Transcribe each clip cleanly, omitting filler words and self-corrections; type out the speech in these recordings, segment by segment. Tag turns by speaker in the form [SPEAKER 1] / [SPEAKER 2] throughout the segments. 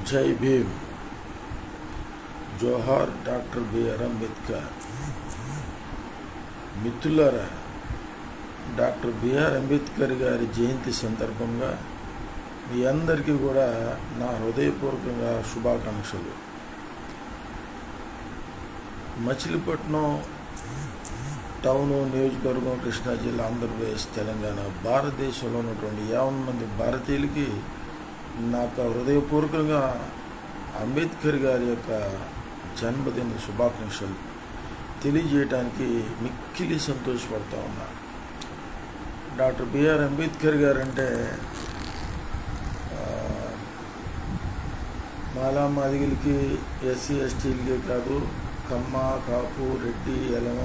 [SPEAKER 1] జై భీమ్. జోహార్ doctor BR Ambedkar. మిత్రులారా, doctor BR Ambedkar గారి జయంతి సందర్భంగా మీ అందరికీ కూడా నా హృదయపూర్వకంగా శుభాకాంక్షలు. మచిలీపట్నం టౌను, నియోజకవర్గం, కృష్ణా జిల్లా, ఆంధ్రప్రదేశ్, తెలంగాణ, భారతదేశంలో ఉన్నటువంటి 50 మంది భారతీయులకి నాకు హృదయపూర్వకంగా అంబేద్కర్ గారి యొక్క జన్మదిన శుభాకాంక్షలు తెలియజేయడానికి మిక్కిలి సంతోషపడుతూ ఉన్నా. డాక్టర్ బిఆర్ అంబేద్కర్ గారు అంటే మాలా మాదిగలకి, ఎస్సీ ఎస్టీలకే కాదు, కమ్మ, కాపు, రెడ్డి, ఎలమ,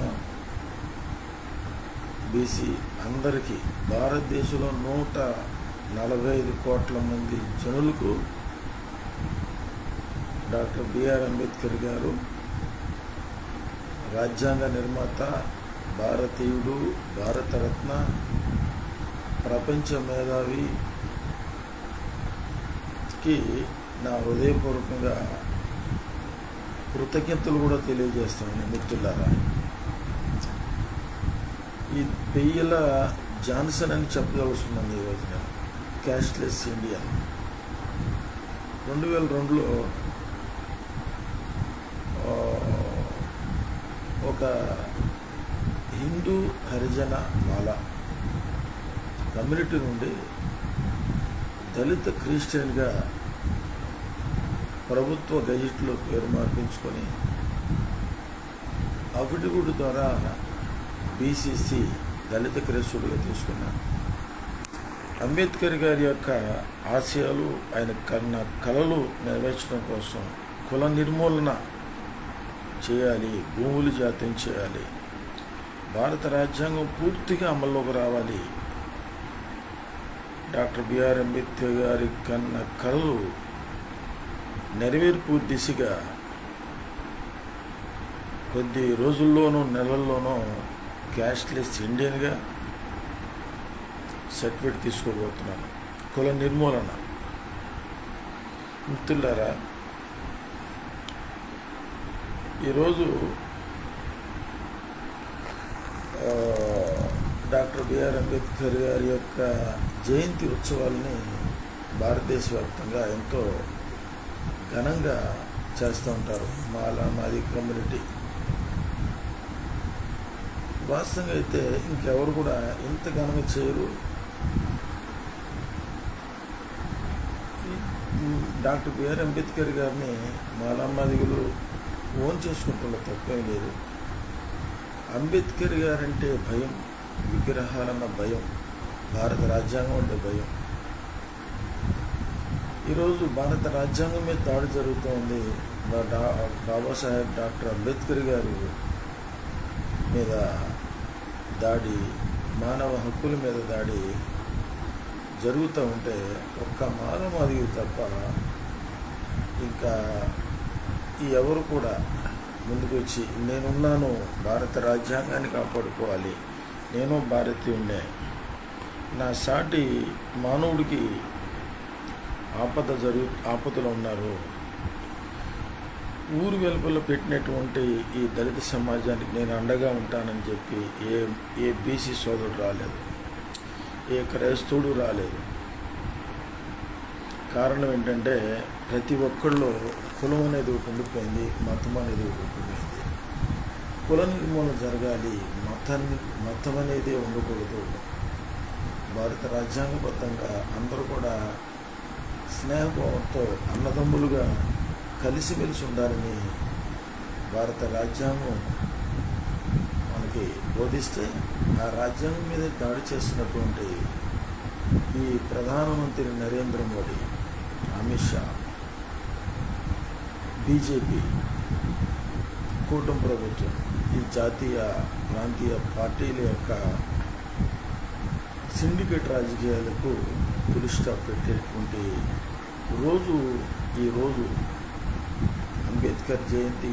[SPEAKER 1] బీసీ అందరికీ, భారతదేశంలో 145 కోట్ల మంది జనులకు డాక్టర్ బిఆర్ అంబేద్కర్ గారు రాజ్యాంగ నిర్మాత, భారతీయుడు, భారతరత్న, ప్రపంచ మేధావికి నా హృదయపూర్వకంగా కృతజ్ఞతలు కూడా తెలియజేస్తాను. మిత్రులారా, ఈ పెయ్యల జాన్సన్ అని చెప్పదలుచుకున్నాను ఈరోజు నేను. క్యాష్లెస్ ఇండియా 2002లో ఒక హిందూ హరిజన మాల కమ్యూనిటీ నుండి దళిత క్రిస్టియన్గా ప్రభుత్వ గజెట్లో పేరు మార్పించుకొని అఫిడవిట్ ద్వారా బీసీసీ దళిత క్రైస్తవుడిగా తీసుకున్నాను. అంబేద్కర్ గారి యొక్క ఆశయాలు, ఆయన కన్న కలలు నెరవేర్చడం కోసం కుల నిర్మూలన చేయాలి, భూములు జాతం చేయాలి, భారత రాజ్యాంగం పూర్తిగా అమల్లోకి రావాలి. డాక్టర్ బిఆర్ అంబేద్కర్ గారి కన్న కలలు నెరవేర్పు దిశగా కొద్ది రోజుల్లోనూ నెలల్లోనూ క్యాష్లెస్ ఇండియన్గా సర్టిఫికేట్ తీసుకోబోతున్నాను. కుల నిర్మూలన. మిత్రులారా, ఈరోజు డాక్టర్ బిఆర్ అంబేద్కర్ గారి యొక్క జయంతి ఉత్సవాలని భారతదేశ వ్యాప్తంగా ఎంతో ఘనంగా చేస్తూ ఉంటారు మాలా మాది కమ్యూనిటీ. వాస్తవంగా అయితే ఇంకెవరు కూడా ఇంత ఘనంగా చేయరు. డాక్టర్ బిఆర్ అంబేద్కర్ గారిని మాలా మాదిగలు ఓన్ చేసుకుంటున్న తప్పేం లేదు. అంబేద్కర్ గారంటే భయం, విగ్రహాలన్న భయం, భారత రాజ్యాంగం అంటే భయం. ఈరోజు భారత రాజ్యాంగం మీద దాడి జరుగుతోంది. బాబాసాహెబ్ డాక్టర్ అంబేద్కర్ గారు మీద దాడి, మానవ హక్కుల మీద దాడి జరుగుతూ ఉంటే ఒక్క మానవాదికి తప్ప ఇంకా ఎవరు కూడా ముందుకు వచ్చి నేనున్నాను, భారత రాజ్యాంగాన్ని కాపాడుకోవాలి, నేను భారతీయుడినే, నా సాటి మానవుడికి ఆపదలో ఉన్నారు, ఊరు వెలుపల పెట్టినటువంటి ఈ దళిత సమాజానికి నేను అండగా ఉంటానని చెప్పి ఏ బీసీ సోదరుడు రాలేదు, ఏ క్రైస్తవుడు రాలేదు. కారణం ఏంటంటే ప్రతి ఒక్కళ్ళు కులం అనేది ఒకటి ఉండిపోయింది, మతం అనేది ఒకటి ఉండిపోయింది. కుల నిర్మూలన జరగాలి, మతం అనేది ఉండకూడదు. భారత రాజ్యాంగబద్ధంగా అందరూ కూడా స్నేహభావంతో అన్నదమ్ములుగా కలిసిమెలిసి ఉండాలని భారత రాజ్యాంగం మనకి బోధిస్తే, ఆ రాజ్యాంగం మీద దాడి చేస్తున్నటువంటి ఈ ప్రధానమంత్రి నరేంద్ర మోడీ, అమిత్ షా, బీజేపీ కూటమి ప్రభుత్వం, ఈ జాతీయ ప్రాంతీయ పార్టీల యొక్క సిండికేట్ రాజకీయాలకు పులి స్టాప్ పెట్టేటువంటి రోజు ఈరోజు అంబేద్కర్ జయంతి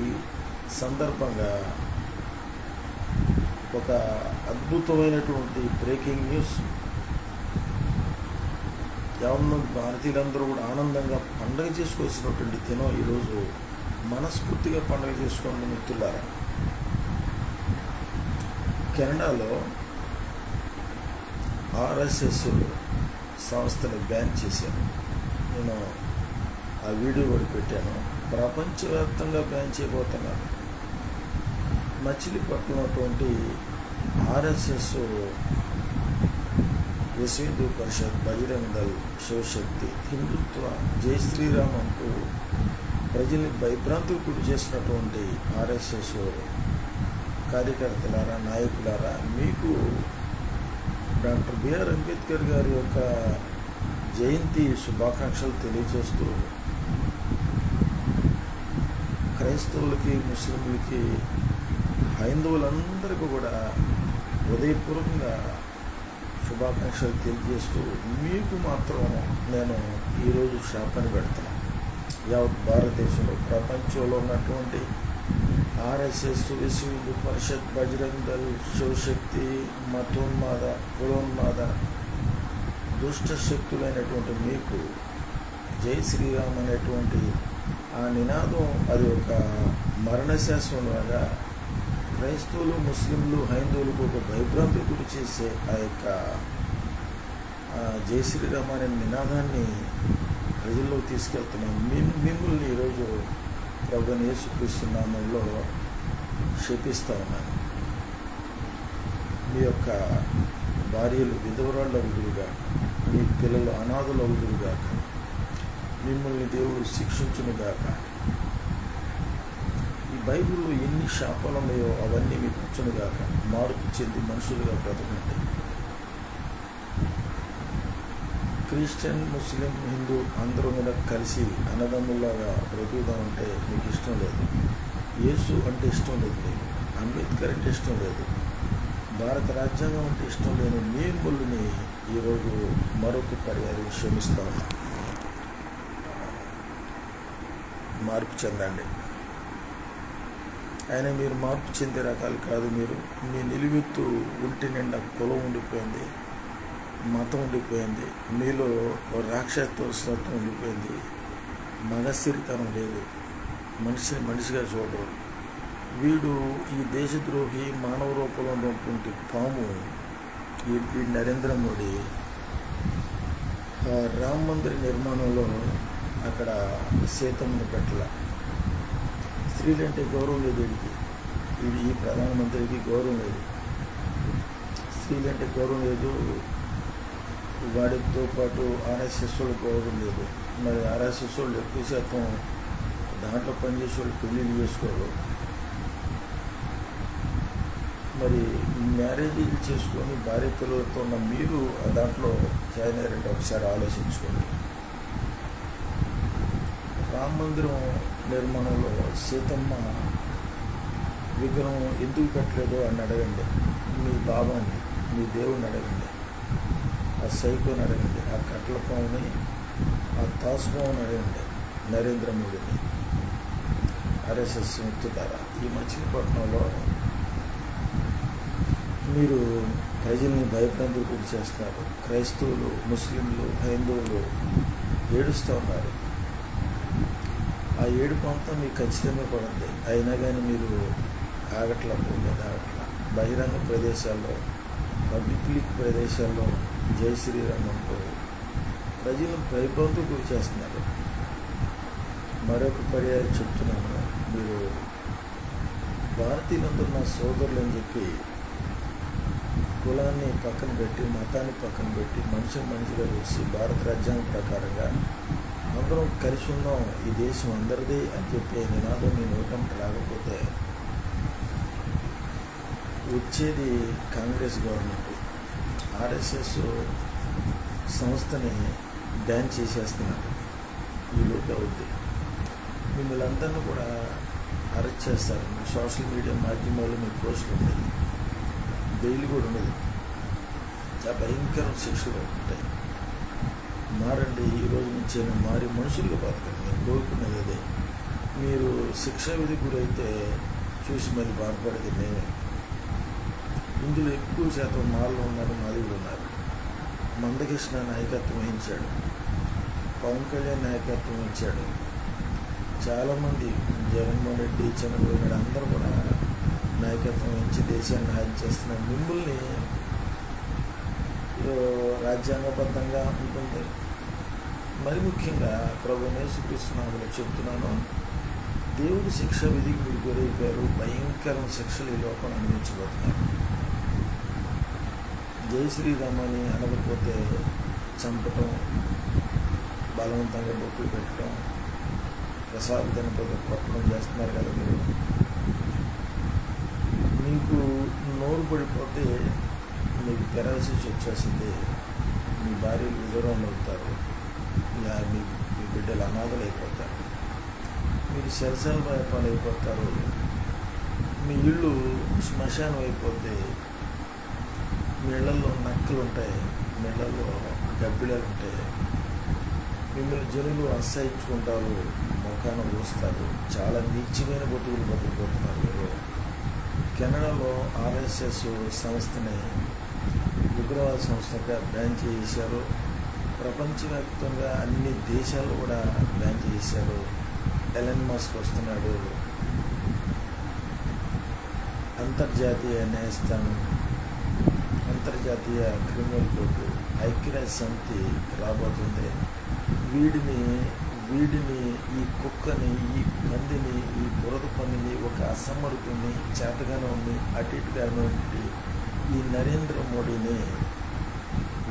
[SPEAKER 1] సందర్భంగా ఒక అద్భుతమైనటువంటి బ్రేకింగ్ న్యూస్. యావన్న భారతీయులందరూ కూడా ఆనందంగా పండుగ చేసుకోవాల్సినటువంటి దినం ఈరోజు. మనస్ఫూర్తిగా పండుగ చేసుకోండి మిత్రులారా. కెనడాలో ఆర్ఎస్ఎస్ సంస్థని బ్యాన్ చేశాను. నేను ఆ వీడియో కూడా పెట్టాను. ప్రపంచవ్యాప్తంగా బ్యాన్ చేయబోతున్నారు. మచిలీపట్నం అటువంటి ఆర్ఎస్ఎస్, విశ్వ హిందూ పరిషత్, బజరంగ్ దళ్, శివశక్తి, హిందుత్వ, జై శ్రీరామ్ అంటూ ప్రజల్ని భయభ్రాంతులకు గురి చేసినటువంటి ఆర్ఎస్ఎస్ కార్యకర్తలారా, నాయకులారా, మీకు డాక్టర్ బిఆర్ అంబేద్కర్ గారి యొక్క జయంతి శుభాకాంక్షలు తెలియజేస్తూ క్రైస్తవులకి, ముస్లింలకి, హైందవులందరికీ కూడా హృదయపూర్వకంగా శుభాకాంక్షలు తెలియజేస్తూ మీకు మాత్రం నేను ఈరోజు శాపాన్ని పెడుతున్నాను. యావత్ భారతదేశంలో, ప్రపంచంలో ఉన్నటువంటి ఆర్ఎస్ఎస్, విశ్వ హిందూ పరిషత్, బజరంగ్ దళ్, శివశక్తి, మతోన్మాద, కులోన్మాద, దుష్ట శక్తులైనటువంటి మీకు జై శ్రీరామ్ అనేటువంటి ఆ నినాదం అది ఒక మరణశాసనంలాగా క్రైస్తవులు, ముస్లింలు, హైందవులకు ఒక భయభ్రాంతి గురి చేసే ఆ యొక్క జై శ్రీరామ్ అనే నినాదాన్ని ప్రజల్లో తీసుకెళ్తున్నాం. మిమ్మల్ని ఈరోజు ప్రభువుని యేసుక్రీస్తు నామంలో శపిస్తూ ఉన్నాను. మీ యొక్క భార్యలు విధవరాళ్ళు అవుదురుగాక, మీ పిల్లలు అనాథులు అవుదురుగాక, మిమ్మల్ని దేవుడు శిక్షించునుగాక. ఈ బైబిల్లో ఎన్ని శాపాలు ఉన్నాయో అవన్నీ మీకు వచ్చునుగాక. మార్పు చెంది మనుషులుగా బ్రతకండి. క్రిస్టియన్, ముస్లిం, హిందూ అందరూ కూడా కలిసి అన్నదమ్ములాగా బ్రతుకుదామంటే మీకు ఇష్టం లేదు. యేసు అంటే ఇష్టం లేదు మీకు. అంబేద్కర్ అంటే ఇష్టం లేదు. భారత రాజ్యాంగం అంటే ఇష్టం లేని మిమ్మల్ని ఈరోజు మరొక పర్యాయం క్షమిస్తా ఉన్నా. మార్పు చెందండి. అయినా మీరు మార్పు చెందే రకాలు కాదు. మీరు మీ నిలువెత్తు ఒంటి నిండా కులం ఉండిపోయింది, మతం ఉండిపోయింది, మీలో రాక్షసత్వం ఉండిపోయింది, మగసిరితనం లేదు, మనిషిని మనిషిగా చూడరు. వీడు ఈ దేశద్రోహి, మానవ రూపంలో ఉన్నటువంటి పాము ఈ నరేంద్ర మోడీ రామ మందిర నిర్మాణంలో అక్కడ సీతమ్మని పెట్టల. స్త్రీలంటే గౌరవం లేదు వీడికి. ఈ ప్రధానమంత్రికి గౌరవం లేదు. స్త్రీలంటే గౌరవం లేదు. వాడితో పాటు ఆర్ఎస్ఎస్ వాళ్ళకి గౌరవం లేదు. మరి ఆర్ఎస్ఎస్ వాళ్ళు ఎక్కువ శాతం దాంట్లో పనిచేసే వాళ్ళు పెళ్ళిళ్ళు చేసుకోరు. మరి మ్యారేజీలు చేసుకొని భార్య పిల్లలతో ఉన్న మీరు దాంట్లో జాయిన్ అయ్యారంటే ఒకసారి ఆలోచించుకోండి. రామ మందిరం నిర్మాణంలో సీతమ్మ విగ్రహం ఎందుకు పెట్టలేదో అని అడగండి. మీ బాబాని, మీ దేవుడిని అడగండి, ఆ సైకోని అడగండి, ఆ కట్ల పావుని, ఆ తాసుపావుని అడగండి, నరేంద్ర మోడీని, ఆర్ఎస్ఎస్ మిత్రులారా. ఈ మచిలీపట్నంలో మీరు ప్రజల్ని భయభ్రాంతులకు గురి చేస్తున్నారు. క్రైస్తవులు, ముస్లింలు, హైందవులు ఏడుస్తూ ఉన్నారు. ఆ ఏడుపు అంతా మీకు ఖచ్చితంగా పడుతుంది. అయినా కానీ మీరు ఆగట్లా, పోలేదు, ఆగట్లా. బహిరంగ ప్రదేశాల్లో, పబ్లిక్ ప్రదేశాల్లో జై శ్రీరామ్ అంటూ ప్రజలను భయభ్రాంతులకు గురి చేస్తున్నారు. మరొక పర్యాయం చెప్తున్నాను, మీరు భారతీయులందరూ నా సోదరులు అని చెప్పి కులాన్ని పక్కన పెట్టి, మతాన్ని పక్కన పెట్టి, మనిషిగా చూసి భారత రాజ్యాంగం ప్రకారంగా అందరం కలిసి ఉన్నాం, ఈ దేశం అందరిది అని చెప్పే నినాదం మీ నోటంట రాకపోతే వచ్చేది కాంగ్రెస్ గవర్నమెంట్. ఆర్ఎస్ఎస్ సంస్థని బ్యాన్ చేసేస్తున్నారు. ఈలోపు అవుద్ది. మిమ్మల్ని అందరినీ కూడా అరెస్ట్ చేస్తారు. మీ సోషల్ మీడియా మాధ్యమాల్లో మీ పోస్టులు ఉండేది, బెయిల్ కూడా ఉండదు. చాలా భయంకర శిక్షలు ఉంటాయి. మారండి. ఈ రోజు నుంచి మారి మనుషులుగా బతకండి. నేను కోరుకునేది అదే. మీరు శిక్షా విధి గురైతే చూసి మళ్ళీ బాధపడేది మేమే. ఇందులో ఎక్కువ శాతం మాలో ఉన్నారు, మాదిగులు ఉన్నారు. మందకృష్ణ నాయకత్వం వహించాడు, పవన్ కళ్యాణ్ నాయకత్వం ఇచ్చాడు, చాలామంది జగన్మోహన్ రెడ్డి, చంద్రబాబు నాయుడు అందరూ కూడా నాయకత్వం వహించి దేశాన్ని హాయం చేస్తున్నారు. మిమ్మల్ని రాజ్యాంగబద్ధంగా ఉంటుంది. మరి ముఖ్యంగా ప్రభు యేసుక్రీస్తునామములో చెబుతున్నాను, దేవుడి శిక్ష విధికి మీరు గురైపోయారు. భయంకరమైన శిక్షలు ఈ లోపల అనుభవించబోతున్నారు. జై శ్రీరామ్ అని అనకపోతే చంపటం, బలవంతంగా బొక్కులు పెట్టడం, ప్రసాద్ తినకపోతే కొట్టడం చేస్తున్నారు కదా మీరు. మీకు నోరు పడిపోతే మీకు పెరాలసిస్ వచ్చేసింది, మీ భార్యలు విధురాలు అవుతారు, మీ బిడ్డలు అనాథలు అయిపోతారు, మీరు సెరసల పాలు అయిపోతారు, మీ ఇళ్ళు శ్మశానం అయిపోతే, మీ ఇళ్లలో నక్కలు ఉంటాయి, మీ ఇళ్లలో గబ్బిళలు ఉంటాయి, మిమ్మల్ని జనులు అసహించుకుంటారు, ముఖాన పోస్తారు, చాలా నీచమైన బతుకులు బతుకుపోతున్నారు మీరు. కెనడాలో ఆర్ఎస్ఎస్ సంస్థని ఉగ్రవాద సంస్థగా బ్యాన్ చేశారు. ప్రపంచవ్యాప్తంగా అన్ని దేశాలు కూడా బ్యాన్ చేశారు. ఎలన్ మస్క్ వస్తున్నాడు, అంతర్జాతీయ న్యాయస్థానం, అంతర్జాతీయ క్రిమినల్ కోర్టు, ఐక్యరాజ్య సమితి రాబోతుంది. వీడిని ఈ కుక్కని, ఈ పందిని, ఈ బురద పందిని, ఒక అసమర్థుని, చేతగానోని, అటు ఇటుగానోని ఈ నరేంద్ర మోడీని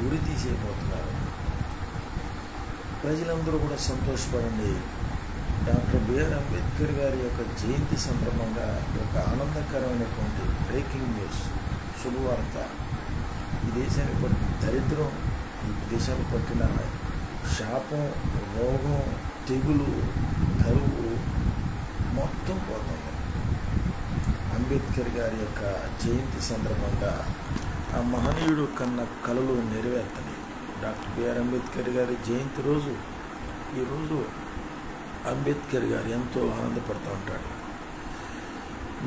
[SPEAKER 1] ఉరి తీసేయబోతున్నారు. ప్రజలందరూ కూడా సంతోషపడండి. డాక్టర్ బిఆర్ అంబేద్కర్ గారి యొక్క జయంతి సందర్భంగా ఒక ఆనందకరమైనటువంటి బ్రేకింగ్ న్యూస్, శుభవార్త. ఈ దేశానికి పట్టిన దరిద్రం, ఈ దేశానికి పట్టిన శాపం, రోగం, తెగులు, కరువు మొత్తం పోతుంది. అంబేద్కర్ గారి యొక్క జయంతి సందర్భంగా ఆ మహనీయుడు కన్న కలలు నెరవేరుతాయి. డాక్టర్ బిఆర్ అంబేద్కర్ గారి జయంతి రోజు, ఈరోజు అంబేద్కర్ గారు ఎంతో ఆనందపడుతూ ఉంటాడు.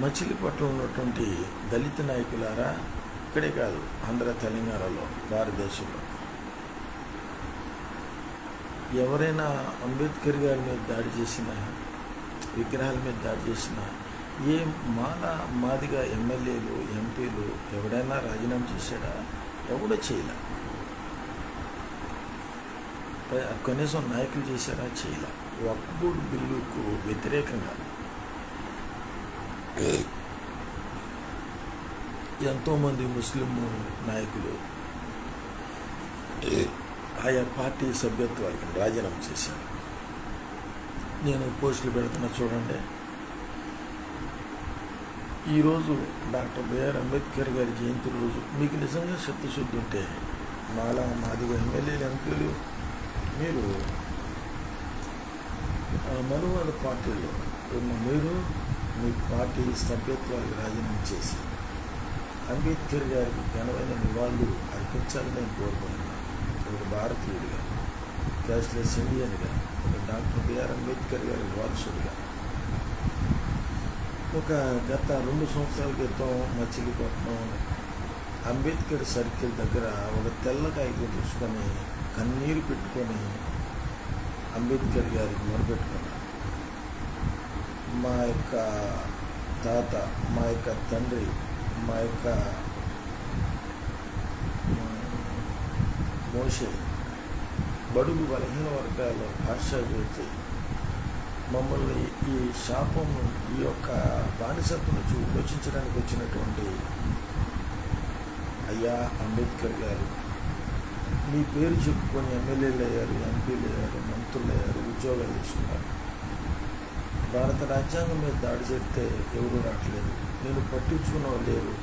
[SPEAKER 1] మచిలీపట్నంలో ఉన్నటువంటి దళిత నాయకులారా, ఇక్కడే కాదు ఆంధ్ర, తెలంగాణలో, భారతదేశంలో ఎవరైనా అంబేద్కర్ గారి మీద దాడి చేసిన, విగ్రహాల మీద దాడి చేసిన, ఏ మాదిగా ఎమ్మెల్యేలు, ఎంపీలు ఎవడైనా రాజీనామా చేశాడా? ఎవడో చేయలే. కనీసం నాయకులు చేశారా? చేయలే. వక్ఫ్ బోర్డు బిల్లుకు వ్యతిరేకంగా ఎంతోమంది ముస్లిం నాయకులు ఆయా పార్టీ సభ్యత్వాలకు రాజీనామా చేశారు. నేను పోస్టులు పెడుతున్నా చూడండి. ఈరోజు డాక్టర్ బిఆర్ అంబేద్కర్ గారి జయంతి రోజు మీకు నిజంగా చిత్తశుద్ధి ఉంటే, మాదిగా ఎమ్మెల్యేలు, ఎంపీలు, మీరు మనువాద పార్టీలో ఉన్న మీరు మీ పార్టీ సభ్యత్వాలకు రాజీనామా చేసి అంబేద్కర్ గారికి ఘనమైన నివాళులు అర్పించాలని నేను కోరుకుంటున్నాను. ఒక భారతీయుడిగా, క్యాష్లెస్ ఇండియన్గా, ఒక డాక్టర్ బిఆర్ అంబేద్కర్ గారి వారసుడిగా. ఒక గత 2 సంవత్సరాల క్రితం మచిలీపట్నం అంబేద్కర్ సర్కిల్ దగ్గర ఒక తెల్లకాయకు తీసుకొని కన్నీరు పెట్టుకొని అంబేద్కర్ గారికి మొరపెట్టుకున్నాను. మా యొక్క తాత, మా యొక్క తండ్రి, మా యొక్క మోషే బడుగు బలహీన వర్గాల్లో ఆశాజ్యోతి మమ్మల్ని ఈ శాపం, ఈ యొక్క బానిసత్వం నుంచి విమోచించడానికి వచ్చినటువంటి అయ్యా అంబేద్కర్ గారు, మీ పేరు చెప్పుకొని ఎమ్మెల్యేలు అయ్యారు, ఎంపీలు అయ్యారు, మంత్రులు అయ్యారు, ఉద్యోగాలు తీసుకున్నారు. భారత రాజ్యాంగం మీద దాడి చేస్తే ఎవరు రావట్లేదు, నేను పట్టించుకున్న లేరు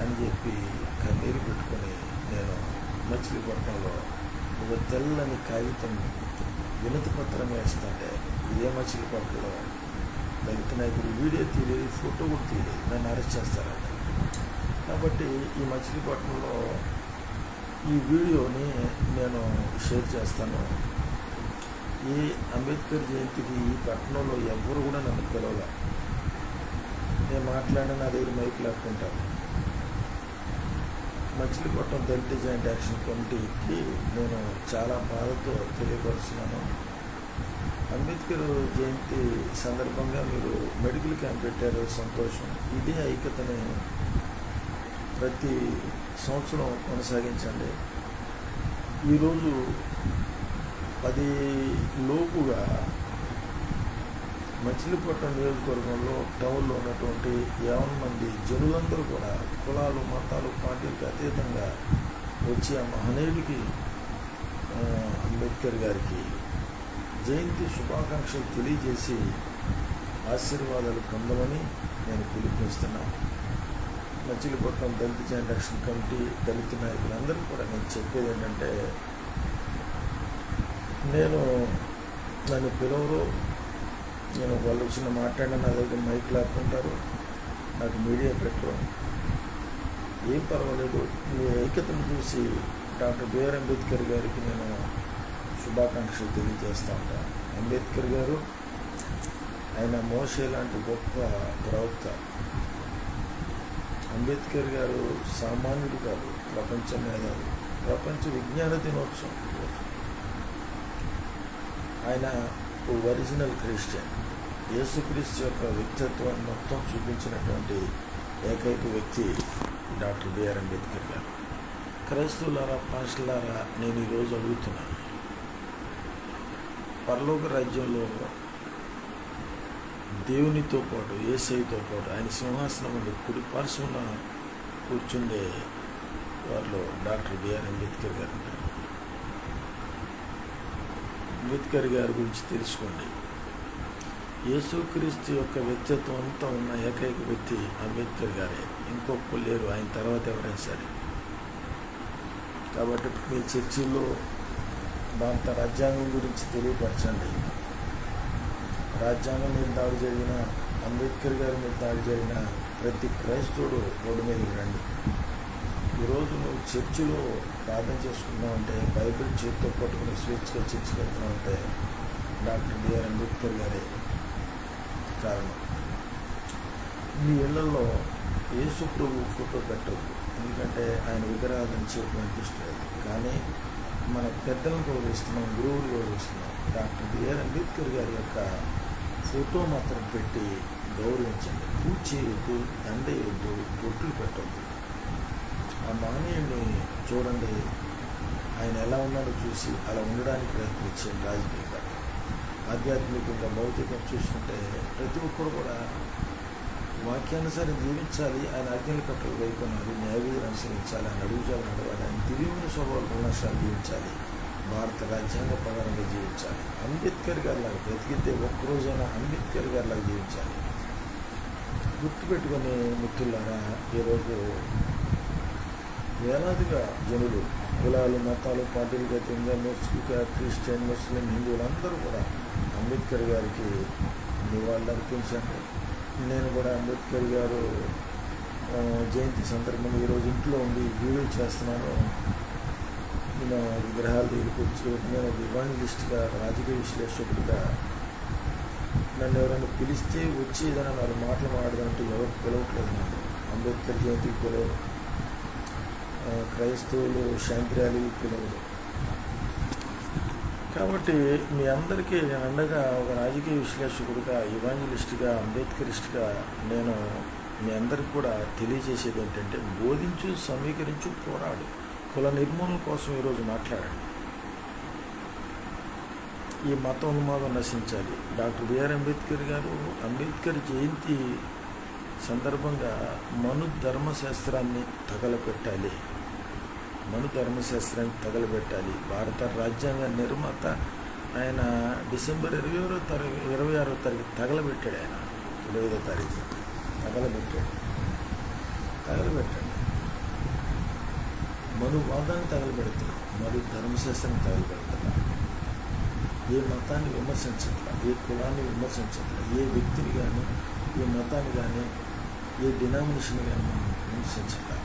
[SPEAKER 1] అని చెప్పి కన్నీరు పెట్టుకొని నేను మచిలీపట్నంలో ఒక తెల్లని కాగితం వినతి పత్రం వేస్తుంటే, ఇదే మచిలీపట్నంలో దళిత నాయకులు వీడియో తీయలేదు, ఫోటో కూడా తీయలేదు, నన్ను అరెస్ట్ చేస్తారని. కాబట్టి ఈ మచిలీపట్నంలో ఈ వీడియోని నేను షేర్ చేస్తాను. ఈ అంబేద్కర్ జయంతికి ఈ పట్టణంలో ఎవరు కూడా నన్ను పిలవలే. నేను మాట్లాడిన నా దగ్గర మైక్ లాక్కుంటాను. మచిలీపట్నం దళిత జాయింట్ యాక్షన్ కమిటీకి నేను చాలా బాధతో తెలియపరుస్తున్నాను. అంబేద్కర్ జయంతి సందర్భంగా మీరు మెడికల్ క్యాంప్ పెట్టారు, సంతోషం. ఇదే ఐక్యతని ప్రతి సంవత్సరం కొనసాగించండి. ఈరోజు 10 లోపుగా మచిలీపట్నం నియోజకవర్గంలో టౌన్లో ఉన్నటువంటి 50 మంది జనులందరూ కూడా కులాలు, మతాలు, పార్టీలకు అతీతంగా వచ్చి ఆ మహనీయుడికి అంబేద్కర్ గారికి జయంతి శుభాకాంక్షలు తెలియజేసి ఆశీర్వాదాలు పొందమని నేను పిలుపునిస్తున్నాను. మచిలీపట్నం దళిత జాయింట్ యాక్షన్ కమిటీ దళిత నాయకులందరూ కూడా నేను చెప్పేది ఏంటంటే, నన్ను పిలవరు, నేను వాళ్ళు వచ్చిన మాట్లాడిన నా దగ్గర మైక్ లాక్కుంటారు, నాకు మీడియా పెట్టరు, ఏం పర్వాలేదు. మీ ఐక్యతను చూసి డాక్టర్ బిఆర్ అంబేద్కర్ గారికి నేను శుభాకాంక్షలు తెలియజేస్తూ ఉంటాను. అంబేద్కర్ గారు ఆయన మోషే లాంటి గొప్ప ప్రవక్త. అంబేద్కర్ గారు సామాన్యుడు కాదు, ప్రపంచ మేధావి. ప్రపంచ విజ్ఞాన దినోత్సవం. ఆయన ఒరిజినల్ క్రిస్టియన్. యేసుక్రీస్తు యొక్క వ్యక్తిత్వాన్ని మొత్తం చూపించినటువంటి ఏకైక వ్యక్తి డాక్టర్ బిఆర్ అంబేద్కర్ గారు. క్రైస్తవులారా, పాస్టర్లారా, నేను ఈరోజు అడుగుతున్నాను, పరలోక రాజ్యంలో దేవునితో పాటు, యేసయ్యతో పాటు ఆయన సింహాసనం నుండి కుడి పార్శ్వన కూర్చుండే వారిలో డాక్టర్ బిఆర్ అంబేద్కర్ గారు ఉంటారు. అంబేద్కర్ గారి గురించి తెలుసుకోండి. యేసుక్రీస్తు యొక్క వ్యక్తిత్వం అంతా ఉన్న ఏకైక వ్యక్తి అంబేద్కర్ గారే, ఇంకొకరు లేరు ఆయన తర్వాత ఎవరైనా సరే. కాబట్టి మీ చర్చిల్లో భారత రాజ్యాంగం గురించి తెలియపరచండి. రాజ్యాంగం మీద దాడి జరిగిన, అంబేద్కర్ గారి మీద దాడి జరిగిన ప్రతి క్రైస్తవుడు రోడ్డు మీదకి రండి. ఈరోజు నువ్వు చర్చిలో ప్రార్థన చేసుకున్నావు అంటే, బైబిల్ చేతితో పట్టుకుని స్వేచ్ఛగా చర్చికి వెళ్తున్నావు అంటే డాక్టర్ బిఆర్ అంబేద్కర్ గారే కారణం. మీ ఇళ్లలో యేసు ప్రభు ఫోటో పెట్టద్దు, ఎందుకంటే ఆయన విగ్రహాలను చేయడానికి ఇష్టం. కానీ మన పెద్దలను గౌరవిస్తున్నాం, గురువులు గౌరవిస్తున్నాం. డాక్టర్ బిఆర్ అంబేద్కర్ గారి యొక్క ఫోటో మాత్రం పెట్టి గౌరవించండి. పూజ చేయొద్దు, దండ వేయొద్దు, బొట్టులు పెట్టద్దు. ఆ మహనీయుడిని చూడండి, ఆయన ఎలా ఉన్నాడో చూసి అలా ఉండడానికి ప్రయత్నించండి. రాజకీయంగా, ఆధ్యాత్మికంగా, భౌతికంగా చూసుకుంటే ప్రతి ఒక్కరు కూడా వాక్యానుసారం జీవించాలి. ఆయన ఆజ్ఞలు కట్టలు వైపున్నారు, న్యాయవిధిని అనుసరించాలి, ఆయన అడుగుజాలు నడవాలి, ఆయన దివ్యమైన స్వభావాలు గుణాశాలు జీవించాలి, భారత రాజ్యాంగ ప్రకారంగా జీవించాలి. అంబేద్కర్ గారిలాగా బ్రతికితే ఒక్కరోజైనా అంబేద్కర్ గారిలాగా జీవించాలి. గుర్తుపెట్టుకునే మిత్రులారా, ఈరోజు వేలాదిగా జనులు, కులాలు, మతాలు, పార్టీలకు అతీతంగా క్రిస్టియన్, ముస్లిం, హిందువులందరూ కూడా అంబేద్కర్ గారికి నివాళులు అర్పించండి. నేను కూడా అంబేద్కర్ గారు జయంతి సందర్భంగా ఈరోజు ఇంట్లో ఉండి వీడియో చేస్తున్నాను. నేను విగ్రహాలు దగ్గరికి వచ్చి, నేను ఒక ఇవాంజలిస్ట్గా, రాజకీయ విశ్లేషకుడిగా, నన్ను ఎవరైనా పిలిస్తే వచ్చి ఏదైనా 4 మాటలు మాట్లాడదంటే ఎవరు పిలవట్లేదు. నన్ను అంబేద్కర్ జయంతికి పిలవరు, క్రైస్తవులు శాంతి ర్యాలీకి పిలవరు. కాబట్టి మీ అందరికీ నేను అండగా ఒక రాజకీయ విశ్లేషకుడిగా, ఇవాంజలిస్ట్గా, అంబేద్కరిస్ట్గా నేను మీ అందరికి కూడా తెలియజేసేది ఏంటంటే, బోధించు, సమీకరించు, పోరాడు. కుల నిర్మూలన కోసం ఈరోజు మాట్లాడండి. ఈ మత ఉన్మాదం నశించాలి. డాక్టర్ బిఆర్ అంబేద్కర్ గారు అంబేద్కర్ జయంతి సందర్భంగా మను ధర్మశాస్త్రాన్ని తగలపెట్టాలి. భారత రాజ్యాంగ నిర్మాత ఆయన డిసెంబర్ 26వ తారీఖు తగలబెట్టాడు. ఆయన 25వ తారీఖు తగలబెట్టండి. మనువాదాన్ని తగలబెడుతున్నాం, మను ధర్మశాస్త్రాన్ని తగలబెడుతున్నాం. ఏ మతాన్ని విమర్శించట్లా, ఏ కులాన్ని విమర్శించట్లా, ఏ వ్యక్తిని కానీ, ఏ మతాన్ని కానీ, ఏ డినామినేషన్ కానీ మనం విమర్శించట్లా.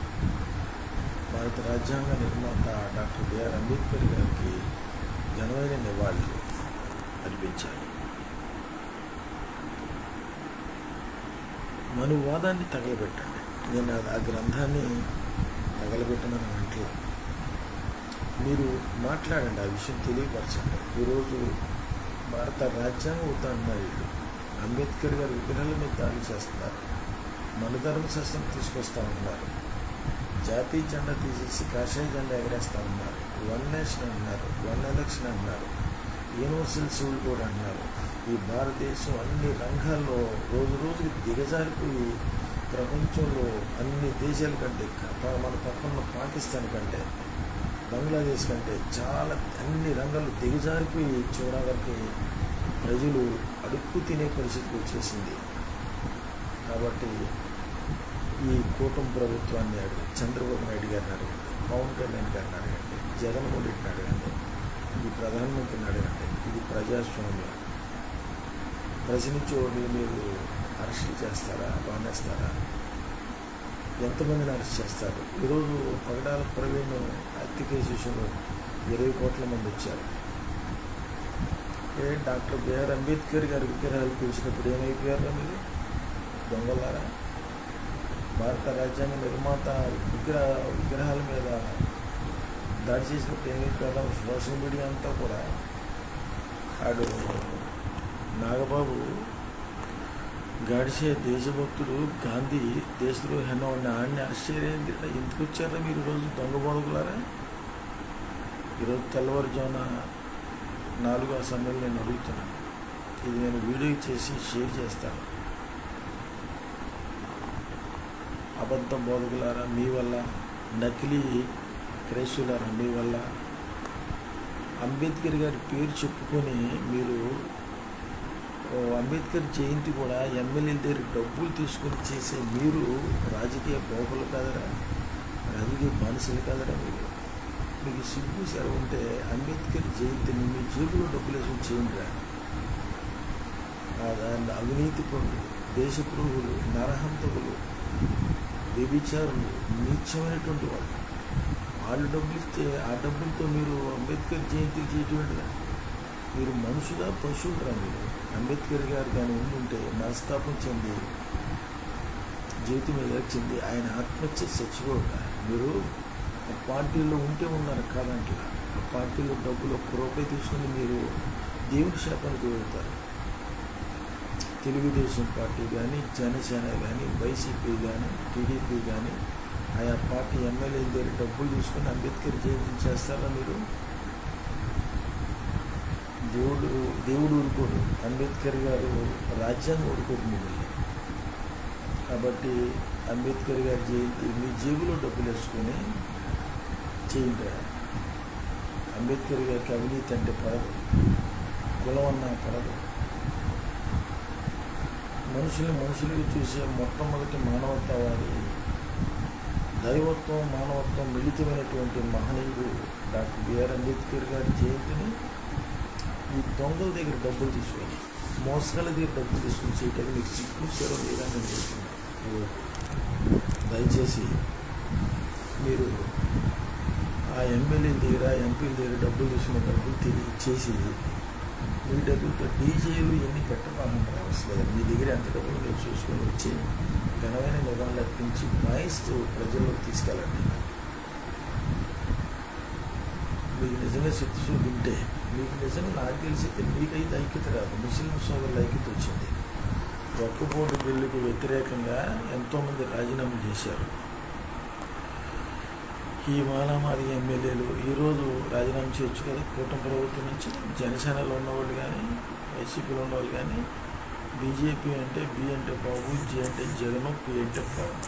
[SPEAKER 1] భారత రాజ్యాంగ నిర్మాత డాక్టర్ బిఆర్ అంబేద్కర్ గారికి ఘనమైన నివాళులు అర్పించాలి. మనువాదాన్ని తగలబెట్టండి. నేను ఆ గ్రంథాన్ని తగలబెట్టమని అంటలా. మీరు మాట్లాడండి, ఆ విషయం తెలియపరచండి. ఈరోజు భారత రాజ్యాంగం అవుతాన్నారు వీళ్ళు. అంబేద్కర్ గారి విగ్రహాల మీద దాడి చేస్తున్నారు, మనధర్మ శాస్త్రం తీసుకొస్తా ఉన్నారు, జాతీయ జెండా తీసేసి కాషాయ జెండా ఎగరేస్తూ ఉన్నారు, 1 నేషన్ అంటున్నారు, 1 ఎలక్షన్ అంటున్నారు, యూనివర్సల్ సివిల్ కోడ్ అంటున్నారు. ఈ భారతదేశం అన్ని రంగాల్లో రోజు రోజుకి దిగజారిపోయి ప్రపంచంలో అన్ని దేశాల కంటే, మన పక్కన పాకిస్తాన్ కంటే, బంగ్లాదేశ్ కంటే చాలా అన్ని రంగాలు దిగజారిపోయి చివరికి ప్రజలు అడుక్కు తినే పరిస్థితికి వచ్చేసింది. కాబట్టి ఈ కూటమి ప్రభుత్వాన్ని అడగండి, చంద్రబాబు నాయుడు గారిని అడగండి, పవన్ కళ్యాణ్ గారిని అడగండి, జగన్మోహన్ రెడ్డిని అడగండి, ఈ ప్రధానమంత్రిని అడగండి. ఇది ప్రజాస్వామ్యం. ప్రశ్నించే వాళ్ళు మీరు అరెస్టులు చేస్తారా, బానేస్తారా? ఎంతమందిని అరెస్ట్ చేస్తారు? ఈరోజు పగడాల ప్రవీణ్ హత్య కేసు విషయంలో 20 కోట్ల మంది వచ్చారు. డాక్టర్ బిఆర్ అంబేద్కర్ గారి విగ్రహాలు కూల్చినప్పుడు ఏమైపోయారా మీరు? దొంగలారా? భారత రాజ్యాంగ నిర్మాత విగ్రహాల మీద దాడి చేసినప్పుడు ఏమైపోయారా? సోషల్ మీడియా అంతా కూడా ఆడు నాగబాబు గాడిసే దేశభక్తుడు, గాంధీ దేశద్రోహి అన్నవాడిని ఆడిని ఆశ్చర్యండి. ఎందుకు వచ్చారా మీరు ఈరోజు దొంగ బోధకులారా? ఈరోజు తెల్లవారుజామున 4 ఆ సమయంలో నేను అడుగుతున్నాను. ఇది నేను వీడియో చేసి షేర్ చేస్తాను. అబద్ధ బోధకులారా మీ వల్ల, నకిలీ క్రైస్తులారా మీ వల్ల, అంబేద్కర్ గారి పేరు చెప్పుకొని మీరు అంబేద్కర్ జయంతి కూడా ఎమ్మెల్యేల దగ్గర డబ్బులు తీసుకొని చేసే మీరు రాజకీయ బోధకులు కదరా, రాజకీయ బానిసలు కదరా మీరు? మీకు సిగ్గు సెలవు ఉంటే అంబేద్కర్ జయంతిని మీ జేబులో డబ్బులు వేసుకొని చేయండిరా. అవినీతి పనులు, దేశద్రోహులు, నరహంతకులు, వ్యభిచారులు, నీచమైనటువంటి వాళ్ళు డబ్బులు ఇస్తే ఆ డబ్బులతో మీరు అంబేద్కర్ జయంతిని చేయటువంటిదా? మీరు మనుషులా పశువులరా మీరు? అంబేద్కర్ గారు కానీ ఉండుంటే మనస్తాపం చెంది జీవితం మీద చెంది ఆయన ఆత్మహత్య చచ్చిపోగా మీరు ఆ పార్టీలో ఉంటే ఉన్నారు కాదంట్లా. ఆ పార్టీలో డబ్బులు ₹1 తీసుకుని మీరు దేవుడి శాపానికి వెళ్తారు. తెలుగుదేశం పార్టీ కానీ, జనసేన కానీ, వైసీపీ కానీ, టీడీపీ కానీ ఆయా పార్టీ ఎమ్మెల్యేల దగ్గర డబ్బులు తీసుకుని అంబేద్కర్ జయంతి చేస్తారా మీరు? దేవుడు ఊరుకోడు, అంబేద్కర్ గారు రాజ్యాంగం ఊరుకోడు మిమ్మల్ని. కాబట్టి అంబేద్కర్ గారి జయంతి మీ జేబులో డబ్బులు వేసుకొని చేయండి. అంబేద్కర్ గారికి అవినీతి అంటే పడదు, కులం అన్నా పడదు. మనుషులుగా చూసే మొట్టమొదటి మానవతావాది, దైవత్వం మానవత్వం మిళితమైనటువంటి మహనీయుడు డాక్టర్ బిఆర్ అంబేద్కర్ గారి జయంతిని ఈ దొంగల దగ్గర డబ్బులు తీసుకొని, మోసగాళ్ళ దగ్గర డబ్బులు తీసుకుని చేయటానికి మీకు సిగ్గు సేవ లేదని చెప్తున్నాను. దయచేసి మీరు ఆ ఎమ్మెల్యేల దగ్గర, ఎంపీల దగ్గర డబ్బులు తీసుకున్న డబ్బులు తిరిగి ఇచ్చేసి మీ డబ్బులతో డీజేలు ఎన్ని పెట్టబాగుంటారు అవసరం. మీ దగ్గర ఎంత డబ్బులు మీరు చూసుకొని వచ్చి ఘనమైన నివాళులు అర్పించి మాయిస్తూ ప్రజల్లోకి తీసుకెళ్ళండి. మీకు నిజంగా శక్తి చూపింటే, మీకు నిజంగా నాకు తెలిసి మీకైతే ఐక్యత రాదు, ముస్లిం సోదరుల ఐక్యత వచ్చింది. వక్ఫ్ బోర్డు బిల్లుకు వ్యతిరేకంగా ఎంతోమంది రాజీనామా చేశారు. ఈ మాలామాది ఎమ్మెల్యేలు ఈరోజు రాజీనామా చేయొచ్చు కదా కూటమి ప్రభుత్వం నుంచి. జనసేనలో ఉన్నవాళ్ళు కానీ, వైసీపీలో ఉన్నవాళ్ళు కానీ, బీజేపీ అంటే బి అంటే బాబు, జే అంటే జగన్, పి అంటే పవన్,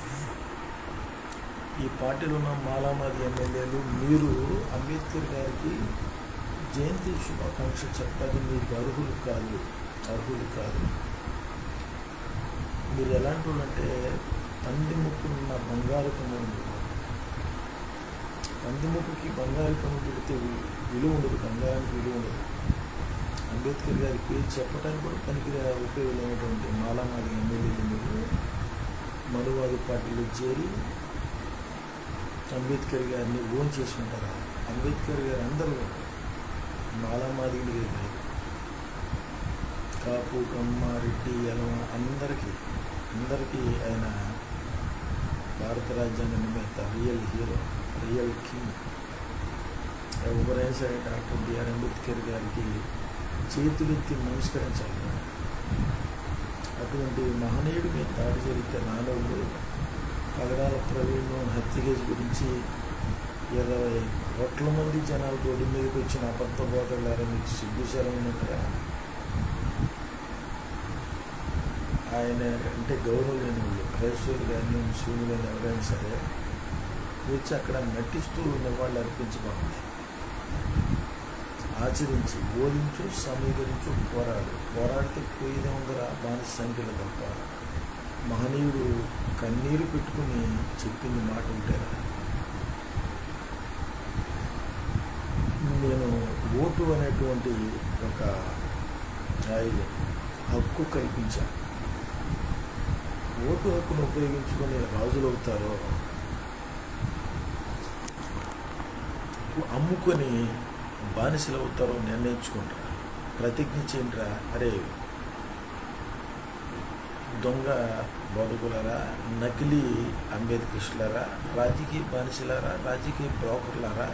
[SPEAKER 1] ఈ పార్టీలో ఉన్న మాలామాది ఎమ్మెల్యేలు మీరు అంబేద్కర్ గారికి జయంతి శుభాకాంక్షలు చెప్పడానికి మీకు అర్హులు కాదు. మీరు ఎలాంటి వాళ్ళు అంటే పంది ముక్కున్న బంగారు కమ్మ. పంది ముక్కుకి బంగారు కమ్మ పెడితే విలువ ఉండదు, బంగారానికి విలువ ఉండదు. అంబేద్కర్ గారి పేరు చెప్పడానికి కూడా పనికి ఉపయోగమైనటువంటి మాలామాది ఎమ్మెల్యేలు మీరు మనువాది పార్టీలో చేరి అంబేద్కర్ గారిని ఓన్ చేసుకుంటారా? అంబేద్కర్ గారు అందరూ మాలామాదిగా కాదు, కాపు, కమ్మ, రెడ్డి, ఎలవ అందరికీ ఆయన భారత రాజ్యాంగ నిర్మాత, రియల్ హీరో, రియల్ కింగ్ ఎవరైనా సరే డాక్టర్ బిఆర్ అంబేద్కర్ గారికి చేతులెత్తి నమస్కరించాలి. అటువంటి మహనీయుడి మీద దాడి జరిగితే నాలుగు పగడాల ప్రవీణ్ హత్య కేసు గురించి 20 కోట్ల మంది జనాలు రోడ్డు మీదకి వచ్చిన అబద్ధ బోధలారా మీకు సిగ్గుశరం ఉన్నట్టుగా. ఆయన అంటే గౌరవం లేని వాళ్ళు, క్రైస్తవులు కానీ ముస్లింలు కానీ ఎవరైనా సరే వచ్చి అక్కడ నటిస్తూ నివాళులు అర్పించబడింది. ఆచరించి, బోధించు, సమీకరించు, పోరాడితే పోయిదే ఉందరా బానిస సంఖ్యలు తప్ప. మహనీయుడు కన్నీరు పెట్టుకుని చెప్పింది మాట ఉంటారా. నేను ఓటు అనేటువంటి ఒక హక్కు కల్పించాను. ఓటు హక్కును ఉపయోగించుకొని రాజులు అవుతారో, అమ్ముకొని బానిసలు అవుతారో నిర్ణయించుకుంటారు. ప్రతిజ్ఞ చేయండిరా. అరే దొంగ బతుకులారా, నకిలీ అంబేద్కర్లారా, రాజకీయ బానిసలారా, రాజకీయ బ్రోకర్లారా,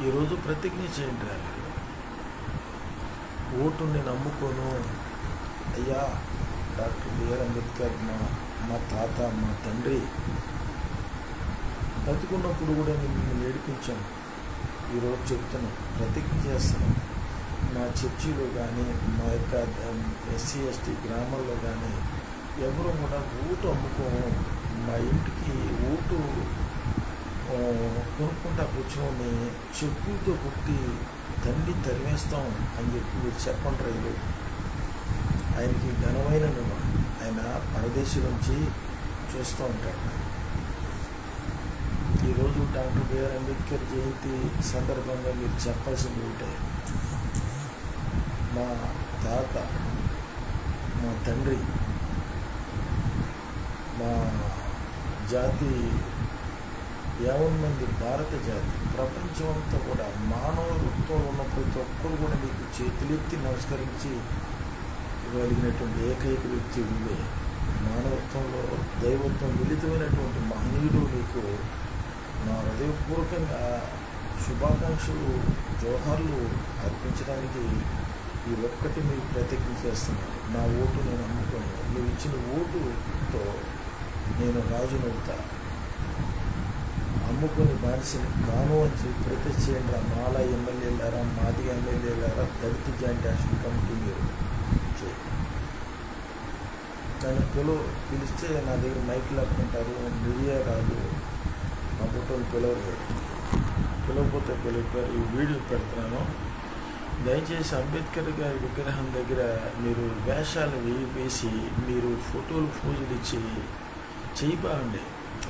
[SPEAKER 1] ఈరోజు ప్రతిజ్ఞ చేయండి రా. మీరు ఓటు నేను నమ్ముకోను. అయ్యా డాక్టర్ బిఆర్ అంబేద్కర్ మా తాత, మా తండ్రి బతుకున్నప్పుడు కూడా నేను ఏడిపించాను. ఈరోజు చెప్తున్నాను, ప్రతిజ్ఞ చేస్తున్నాను. మా చర్చిలో కానీ, మా యొక్క ఎస్సీ ఎస్టీ గ్రామాల్లో కానీ ఎవరు కూడా ఓటు అమ్ముకోము. మా ఇంటికి ఓటు కొనుక్కుంటా కూర్చొని చెప్పులతో కుట్టి తండ్రి తరిమేస్తాం అని చెప్పి మీరు చెప్పండి రైలు. ఆయనకి ఘనమైన నివాళులు. ఆయన పరదేశం నుంచి చూస్తూ ఉంటాడు. ఈరోజు డాక్టర్ బిఆర్ అంబేద్కర్ జయంతి సందర్భంగా మీరు చెప్పాల్సింది ఉంటే, మా తాత, మా తండ్రి, మా జాతి 50 మంది, భారత జాతి, ప్రపంచం అంతా కూడా మానవులతో ఉన్న ప్రతి ఒక్కరు కూడా నీకు చేతులెత్తి నమస్కరించి ఇవ్వగలిగినటువంటి ఏకైక వ్యక్తి నువ్వే. మానవత్వంలో దైవత్వం మిళితమైనటువంటి మహనీయుడు నీకు నా హృదయపూర్వకంగా శుభాకాంక్షలు, జోహార్లు అర్పించడానికి ఈ ఒక్కటి మీకు ప్రతిజ్ఞ చేస్తున్నాను. నా ఓటు నేను అమ్ముకోను. నువ్వు ఇచ్చిన ఓటుతో నేను రాజునవుతా. అమ్ముకొని బానిసని కాను అని చెప్పి ప్రతిష్ఠ చేయండి. మాల ఎమ్మెల్యేలారా, మాదిగ ఎమ్మెల్యేలారా, దళిత జాయింట్ యాక్షన్ కమిటీ మీరు చేయండి. నన్ను పిలిస్తే నా దగ్గర మైక్ లాక్కుంటారు, మీడియా రాదు, మా ఫోటోలు పిలవకపోతే పిలిపారు. ఈ వీడియో పెడుతున్నాను. దయచేసి అంబేద్కర్ గారి విగ్రహం దగ్గర మీరు వేషాలు వేసి మీరు ఫోటోలు పూజలు ఇచ్చి చేయబాండి.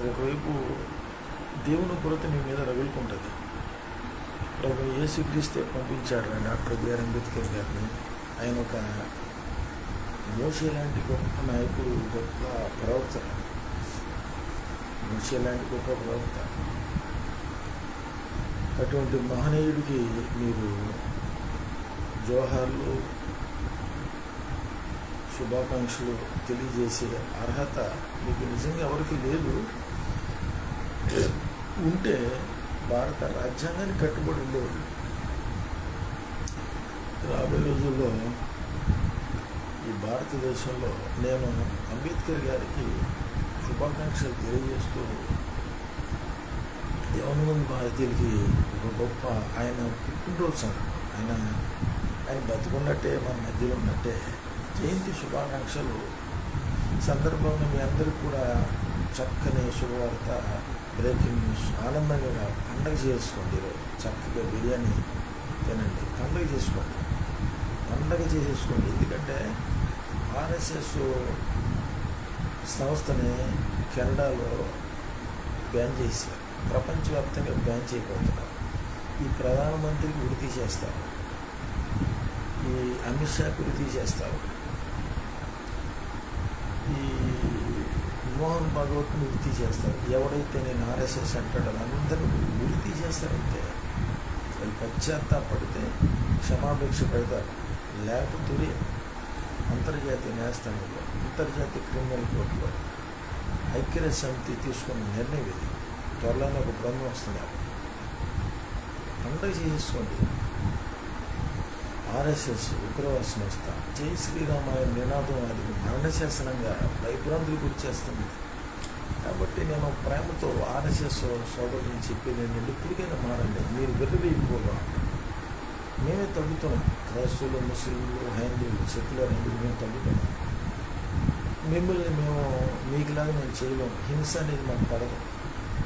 [SPEAKER 1] ఒకవైపు దేవుని కొరత మీ మీద రగులుకుంటుంది. ప్రభు యేసుక్రీస్తే పంపించాడు డాక్టర్ బిఆర్ అంబేద్కర్ గారిని. ఆయన ఒక మోషే లాంటి గొప్ప నాయకుడు, గొప్ప ప్రవక్త. మోషే లాంటి గొప్ప ప్రవక్త. అటువంటి మహనీయుడికి మీరు జోహార్లు, శుభాకాంక్షలు తెలియజేసే అర్హత మీకు నిజంగా ఎవరికి లేదు. ఉంటే భారత రాజ్యాంగాన్ని కట్టుబడి ఉండేవాళ్ళు. రాబోయే రోజుల్లో ఈ భారతదేశంలో నేను అంబేద్కర్ గారికి శుభాకాంక్షలు తెలియజేస్తూ 50 మంది భారతీయులకి ఒక గొప్ప ఆయన పుట్టినరోజు. ఆయన బతుకున్నట్టే, మన మధ్యలో ఉన్నట్టే. జయంతి శుభాకాంక్షలు సందర్భంగా మీ అందరికీ కూడా చక్కని శుభవార్త, బ్రేకింగ్ న్యూస్. ఆనందంగా పండగ చేసుకోండి. ఈరోజు చక్కగా బిర్యానీ తినండి, పండగ చేసేసుకోండి. ఎందుకంటే ఆర్ఎస్ఎస్ సంస్థని కెనడాలో బ్యాన్ చేశారు. ప్రపంచవ్యాప్తంగా బ్యాన్ చేయబోతున్నారు. ఈ ప్రధానమంత్రికి ఉరి తీసేస్తారు, ఈ అమిత్ షాకి ఉరి తీసేస్తారు, ఈ మోహన్ భాగవత్ని ఉరి తీసేస్తారు. ఎవడైతే నేను ఆర్ఎస్ఎస్ అంటాడో అందరినీ ఉరి తీసేస్తారంటే వాళ్ళు పశ్చాత్తాపడితే క్షమాభిక్ష పెడతారు. లేకపోతే అంతర్జాతీయ న్యాయస్థానంలో, అంతర్జాతీయ క్రిమినల్ కోర్టులో ఐక్యరాజ్య సమితి తీసుకున్న నిర్ణయం ఇది. త్వరలోనే ఒక బృందం వస్తున్నారు. పండుగ చేసేసుకోండి. ఆర్ఎస్ఎస్ ఉగ్రవాద సంస్థ జై శ్రీరామాయ నినాదం అది మరణశాసనంగా భయభ్రాంతులు గురి చేస్తుంది. కాబట్టి నేను ప్రేమతో ఆర్ఎస్ఎస్ సోదరుని చెప్పేది ఏంటంటే, ఇప్పటికైనా మారండి. మీరు వెర్రివేయకపోగా మేమే తగ్గుతున్నాం. క్రైస్తవులు, ముస్లింలు, హైందవులు, సెక్యులర్ హైందువులు మేము తగ్గుతున్నాం. మిమ్మల్ని మేము మీకులాగా మేము చేయలేము. హింస అనేది మాకు పడదు.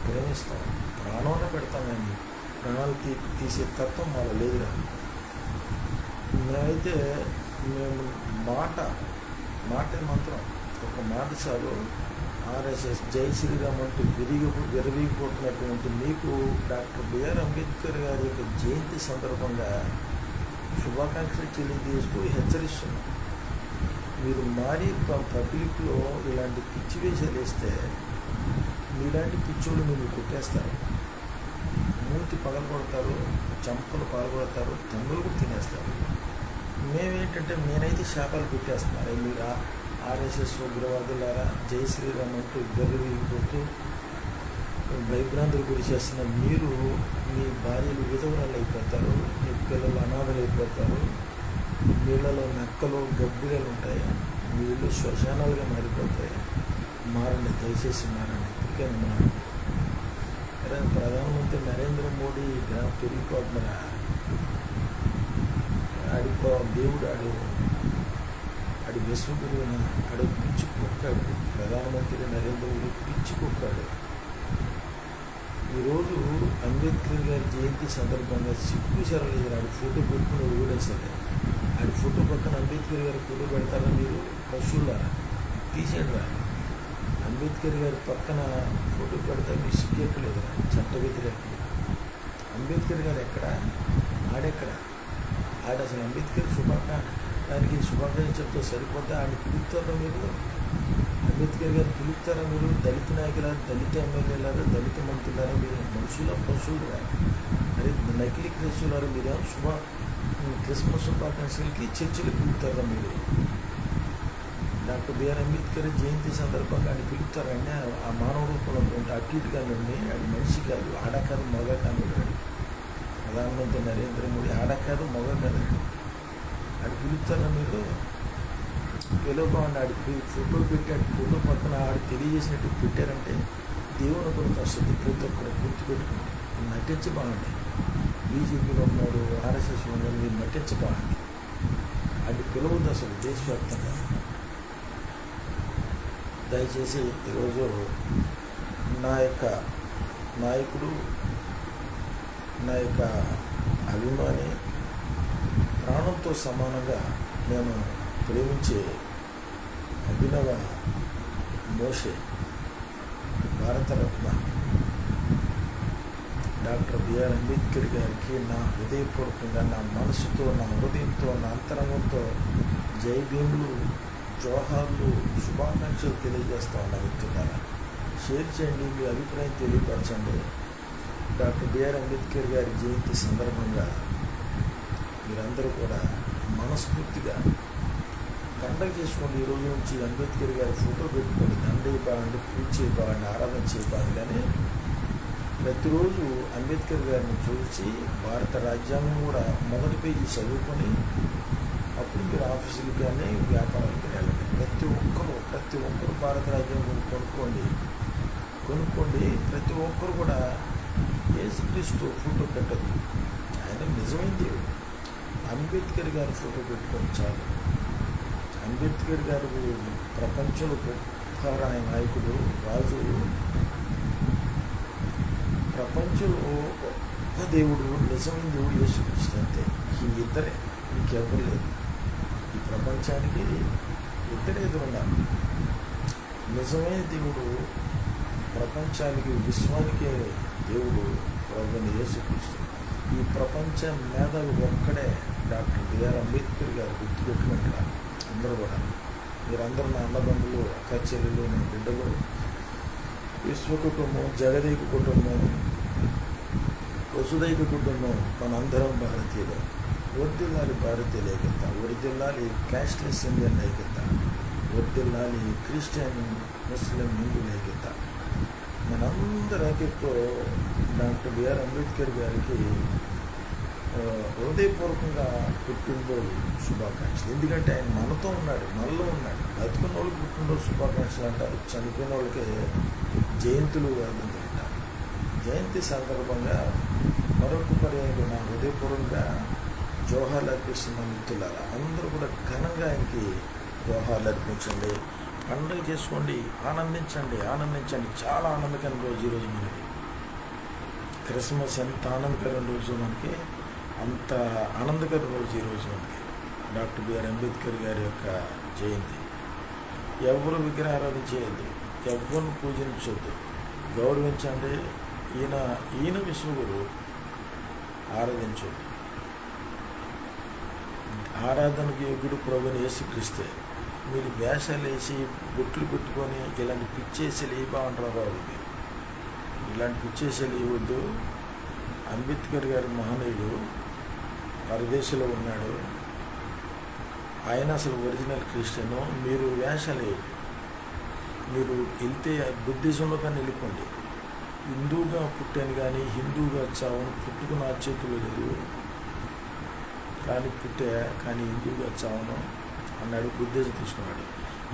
[SPEAKER 1] ప్రేమిస్తాం, ప్రాణాన్ని పెడతాం, కానీ ప్రాణాలు తీసే తత్వం మాలో లేదురా. మేమైతే మేము మాటే మంత్రం, ఒక మాట చాలు. ఆర్ఎస్ఎస్ జై శ్రీరామ్ అంటూ విరవీగిపోతున్నటువంటి మీకు డాక్టర్ బిఆర్ అంబేద్కర్ గారి యొక్క జయంతి సందర్భంగా శుభాకాంక్షలు తెలియజేస్తూ హెచ్చరిస్తున్నాం. మీరు మారి పబ్లిక్లో ఇలాంటి పిచ్చి వేషాలు వేస్తే మీలాంటి పిచ్చోళ్ళు మీరు కొట్టేస్తారు, మూతి పగలగొడతారు, చంపలు పాల్గొడతారు, తమ్ములు కూడా తినేస్తారు. మేమేంటంటే నేనైతే శాపాలు పెట్టేస్తున్నాను. మీరు ఆర్ఎస్ఎస్ ఉగ్రవాదులారా జై శ్రీరామ్ అంటూ విరవీగిపోతూ భయభ్రాంతులు గురి చేస్తున్న మీరు మీ భార్యలు విధవరాలు అయిపోతారు, మీ పిల్లలు అనాథలు అయిపోతారు, నీళ్ళలో నక్కలు గబ్బిలలు ఉంటాయి, మీ ఇల్లు శ్మశానాలుగా మారిపోతాయి. మారండి, దయచేసి మారండి, ఇప్పటికైనా మారండి. ప్రధానమంత్రి నరేంద్ర మోడీ గ్రామం పెరిగిపోతున్నారా? దేవుడు ఆడి విశ్వగురువున ఆడు పిచ్చి కుక్కాడు. ప్రధానమంత్రి నరేంద్ర మోడీ పిచ్చి కుక్కాడు. ఈరోజు అంబేద్కర్ గారి జయంతి సందర్భంగా సిగ్గు సరలేదు. ఆడి ఫోటో పెట్టుకుని కూడా సరే, ఆడి ఫోటో పక్కన అంబేద్కర్ గారి ఫోటో పెడతారా? మీరు పశువులారా, తీసేయండి రా. అంబేద్కర్ గారి పక్కన ఫోటో పెడతా మీకు సిగ్గెక్కలేదురా, చట్ట వ్యతిరేకులు. అంబేద్కర్ గారు ఎక్కడ? ఆడెక్కడ? అసలు అంబేద్కర్ దానికి శుభాకాంక్షలు చెప్తే సరిపోతే ఆయన పిలుస్తారా మీరు? అంబేద్కర్ గారు పిలుస్తారా మీరు? దళిత నాయకులారా, దళిత ఎమ్మెల్యేలారా, దళిత మంత్రులారా, మీరు మనుషుల పశువులురా? అరే నకిలీ క్రైస్తవులారా, మీరేమో క్రిస్మస్ శుభాకాంక్షలకి చర్చలు పిలుస్తారా మీరు? డాక్టర్ బిఆర్ అంబేద్కర్ జయంతి సందర్భంగా ఆయన పిలుస్తారండి. ఆ మానవ రూపంలో ఉంటే అటు ఇటుగా నుండి అది మనిషి కాదు, ఆడ కాదు, మగ కాదు. ప్రధానమంత్రి నరేంద్ర మోడీ ఆడ కాదు, మగ కాదు. అది పిలుస్తారా మీరు? పిలవకుండా ఆడి ఫోటో పెట్టి ఆడి ఫోటో పక్కన ఆడు తెలియజేసినట్టు పెట్టారంటే దేవుని కొరకు వస్తుంది. ప్రతి ఒక్కరు గుర్తుపెట్టుకోండి. నటించి బాగుంది. బీజేపీలో ఉన్నాడు, ఆర్ఎస్ఎస్లో ఉన్నాడు, మీరు నటించి బాగుంది. అది పిలవద్దు అసలు దేశవ్యాప్తంగా. దయచేసి ఈరోజు నా యొక్క నాయకుడు, నా యొక్క అభిమాని, ప్రాణంతో సమానంగా నేను ప్రేమించే అభినవ మోషే, భారతరత్న డాక్టర్ బిఆర్ అంబేద్కర్ గారికి నా హృదయపూర్వకంగా, నా మనసుతో, నా హృదయంతో, నా అంతరంగంతో జై భీములు, జోహార్లు, శుభాకాంక్షలు తెలియజేస్తా ఉన్నా. వ్యక్తులారా, షేర్ చేయండి, మీ అభిప్రాయం తెలియపరచండి. డాక్టర్ బిఆర్ అంబేద్కర్ గారి జయంతి సందర్భంగా మీరందరూ కూడా మనస్ఫూర్తిగా పండగ చేసుకోండి. ఈ రోజు నుంచి అంబేద్కర్ గారి ఫోటో పెట్టుకొని దండ ఇవ్వండి, పూజ చేయబాండి, ఆరాధన చేయబాండి. కానీ ప్రతిరోజు అంబేద్కర్ గారిని చూసి భారత రాజ్యాంగం కూడా మొదటి పేజీ చదువుకొని అప్పుడు మీరు ఆఫీసులకు కానీ వ్యాపారాలకు వెళ్ళండి. ప్రతి ఒక్కరు భారత రాజ్యాంగం కొనుక్కోండి. ప్రతి ఒక్కరు కూడా యేసుక్రీస్తు ఫోటో పెట్టద్దు. ఆయన నిజమైన దేవుడు. అంబేద్కర్ గారి ఫోటో పెట్టుకొని చాలు. అంబేద్కర్ గారు ప్రపంచంలో గొప్ప నాయకుడు, రాజు, ప్రపంచంలో గొప్ప దేవుడు, నిజమైన దేవుడు యేసుక్రీస్తు. అంతే. ఈ ఇద్దరే, ఇంకెవరు లేదు. ఈ ప్రపంచానికి ఇద్దరే ఎదురున్నారు. నిజమైన దేవుడు, ప్రపంచానికి, విశ్వానికే దేవుడు ప్రభువైన యేసుక్రీస్తు. ఈ ప్రపంచ మేధావి ఒక్కడే డాక్టర్ బిఆర్ అంబేద్కర్ గారు. గుర్తుపెట్టుకుంటారు అందరూ కూడా. మీరందరూ నా అన్నదమ్ములు, అక్క చెల్లెలు, నా బిడ్డలు, విశ్వ కుటుంబం, జగదేక కుటుంబం, వసుదైక కుటుంబం, మనందరం భారతీయులు. వర్ధిల్లాలి భారతీయుల ఐక్యత, వర్ధిల్లాలి క్యాష్లెస్ ఇండియన్ ఐక్యత, వర్ధిల్లాలి క్రిస్టియన్, ముస్లిం, హిందూ ఐక్యత. మనందరి ఐక్యతతో డాక్టర్ బిఆర్ అంబేద్కర్ గారికి హృదయపూర్వకంగా పుట్టినరోజు శుభాకాంక్షలు. ఎందుకంటే ఆయన మనతో ఉన్నాడు, మనలో ఉన్నాడు. బతుకున్న వాళ్ళకి పుట్టినరోజు శుభాకాంక్షలు అంటారు, చనిపోయిన వాళ్ళకి జయంతులు అంటారు. జయంతి సందర్భంగా మరొక పర్యాయం నా హృదయపూర్వకంగా జోహార్లు అర్పిస్తున్న మిత్రులారా, అందరూ కూడా ఘనంగా ఆయనకి జోహార్లు అర్పించండి, పండుగ చేసుకోండి, ఆనందించండి. చాలా ఆనందకరమైన రోజు ఈరోజు మనకి. క్రిస్మస్ ఎంత ఆనందకరమైన రోజు మనకి, అంత ఆనందకర రోజు ఈరోజు మనకి డాక్టర్ బిఆర్ అంబేద్కర్ గారి యొక్క జయంతి. ఎవరు విగ్రహారాధన చేయొద్దు, ఎవరిని పూజించొద్దు, గౌరవించండి. ఈయన విశ్వగురు, ఆరాధించొద్దు. ఆరాధనకు యోగ్యుడు ప్రభుని యేసుక్రీస్తే. మీరు వేషాలు వేసి బొట్లు పెట్టుకొని ఇలాంటి పిచ్చేసలు ఏ బాగుంటారు బాబు, మీరు ఇలాంటి పిచ్చేసలు ఇవ్వద్దు. అంబేద్కర్ గారి మహనీయుడు, పరదేశంలో ఉన్నాడు, ఆయన అసలు ఒరిజినల్ క్రిస్టియను. మీరు వేషాలు వేయద్దు. మీరు వెళ్తే బుద్ధిజంలో కానీ వెళ్ళిపోండి. హిందూగా పుట్టాను కానీ హిందూగా చావను, పుట్టుకున్న చేతులు లేదు కానీ హిందూగా చావను అన్నాడు, బుద్ధిజం తీసుకున్నాడు.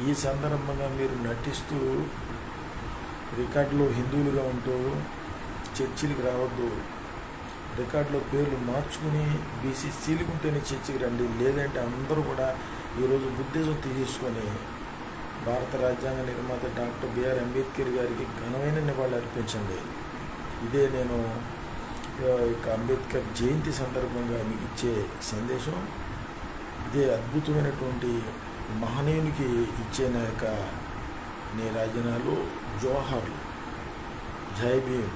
[SPEAKER 1] ఈ సందర్భంగా మీరు నటిస్తూ రికార్డులో హిందువులుగా ఉంటూ చర్చిలకు రావద్దు. రికార్డులో పేర్లు మార్చుకుని బీసీసీలకు ఉంటేనే చర్చికి రండి, లేదంటే అందరూ కూడా ఈరోజు బుద్ధిజం తీసుకొని భారత రాజ్యాంగ నిర్మాత డాక్టర్ బిఆర్ అంబేద్కర్ గారికి ఘనమైన నివాళులు అర్పించండి. ఇదే నేను ఇక అంబేద్కర్ జయంతి సందర్భంగా మీకు ఇచ్చే సందేశం. ఇదే అద్భుతమైనటువంటి మహనీయునికి ఇచ్చే నా యొక్క నీ రాజనాలు, జోహార్లు. జై భీమ్.